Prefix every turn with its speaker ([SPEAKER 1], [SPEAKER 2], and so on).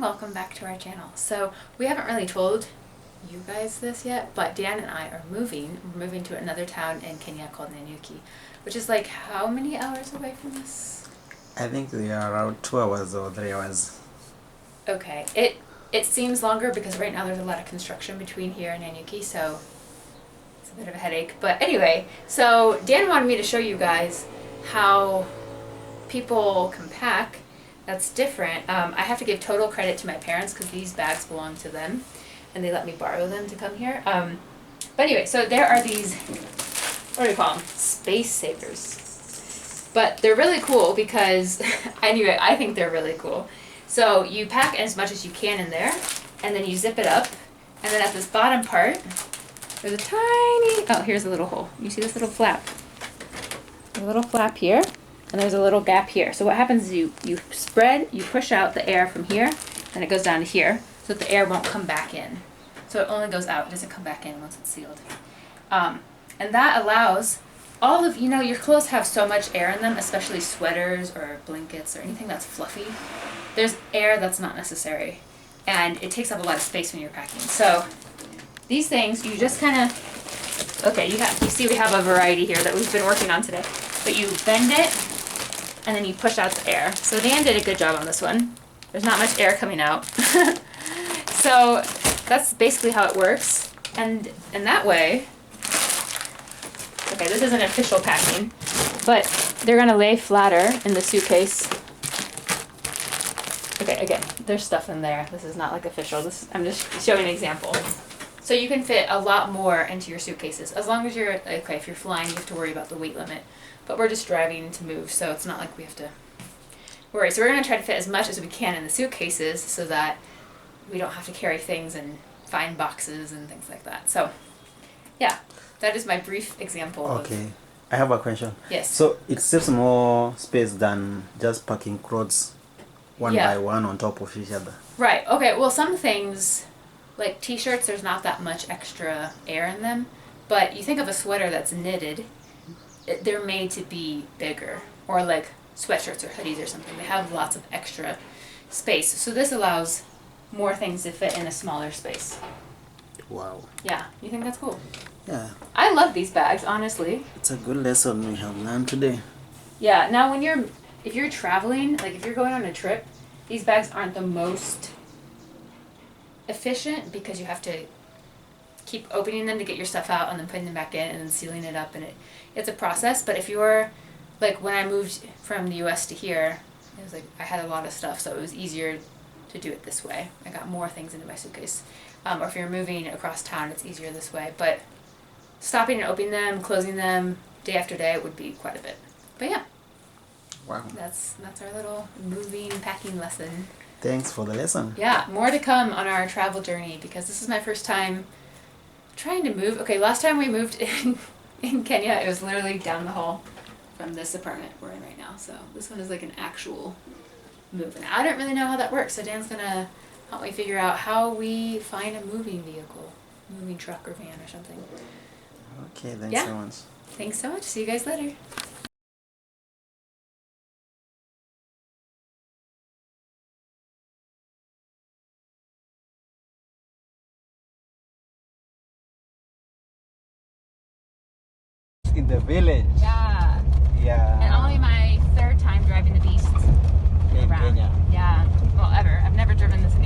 [SPEAKER 1] welcome back to our channel. So we haven't really told you guys this yet, but Dan and I are moving. We're moving to another town in Kenya called Nanyuki, which is like how many hours away from us?
[SPEAKER 2] I think they are around 2 hours or 3 hours.
[SPEAKER 1] Okay, it seems longer because right now there's a lot of construction between here and Nanyuki, so it's a bit of a headache. But anyway, so Dan wanted me to show you guys how people can pack. That's different. I have to give total credit to my parents because these bags belong to them and they let me borrow them to come here. But anyway, so there are these, what do you call them? Space savers. But they're really cool because, anyway, I think they're really cool. So you pack as much as you can in there and then you zip it up. And then at this bottom part, there's a tiny, oh, here's a little hole. You see this little flap? A little flap here. And there's a little gap here. So what happens is you spread, you push out the air from here, and it goes down to here, so that the air won't come back in. So it only goes out, it doesn't come back in once it's sealed. And that allows all of, your clothes have so much air in them, especially sweaters or blankets or anything that's fluffy. There's air that's not necessary. And it takes up a lot of space when you're packing. So these things, you just kind of, okay, you see we have a variety here that we've been working on today. But you bend it, and then you push out the air. So Dan did a good job on this one. There's not much air coming out. So that's basically how it works. And in that way, okay, this isn't official packing, but they're gonna lay flatter in the suitcase. Okay, again, there's stuff in there. This is not like official. I'm just showing an example. So you can fit a lot more into your suitcases. As long as you're, okay, if you're flying, you have to worry about the weight limit. But we're just driving to move, so it's not like we have to worry. So we're going to try to fit as much as we can in the suitcases so that we don't have to carry things and find boxes and things like that. So, yeah, that is my brief example.
[SPEAKER 2] Okay, I have a question.
[SPEAKER 1] Yes.
[SPEAKER 2] So it saves more space than just packing clothes one by one on top of each other.
[SPEAKER 1] Right, okay, well some things, like t-shirts, there's not that much extra air in them. But you think of a sweater that's knitted, they're made to be bigger, or like sweatshirts or hoodies or something. They have lots of extra space. So this allows more things to fit in a smaller space.
[SPEAKER 2] Wow.
[SPEAKER 1] Yeah, you think that's cool?
[SPEAKER 2] Yeah.
[SPEAKER 1] I love these bags, honestly.
[SPEAKER 2] It's a good lesson we have learned today.
[SPEAKER 1] Yeah, now if you're traveling, like if you're going on a trip, these bags aren't the most efficient because you have to keep opening them to get your stuff out and then putting them back in and then sealing it up, and it's a process. But if you're, like when I moved from the US to here, it was like I had a lot of stuff, so it was easier to do it this way. I got more things into my suitcase. Or if you're moving across town, it's easier this way. But stopping and opening them, closing them day after day would be quite a bit. But yeah.
[SPEAKER 2] Wow.
[SPEAKER 1] That's our little moving packing lesson.
[SPEAKER 2] Thanks for the lesson.
[SPEAKER 1] Yeah, more to come on our travel journey because this is my first time trying to move. Okay, last time we moved in Kenya, it was literally down the hall from this apartment we're in right now. So this one is like an actual move. And I don't really know how that works. So Dan's gonna help me figure out how we find a moving vehicle, moving truck or van or something.
[SPEAKER 2] Okay, thanks so much.
[SPEAKER 1] Thanks so much. See you guys later.
[SPEAKER 2] In the village.
[SPEAKER 1] Yeah.
[SPEAKER 2] Yeah.
[SPEAKER 1] And only my third time driving the beast
[SPEAKER 2] in
[SPEAKER 1] around.
[SPEAKER 2] Kenya.
[SPEAKER 1] Yeah. Well, ever. I've never driven this in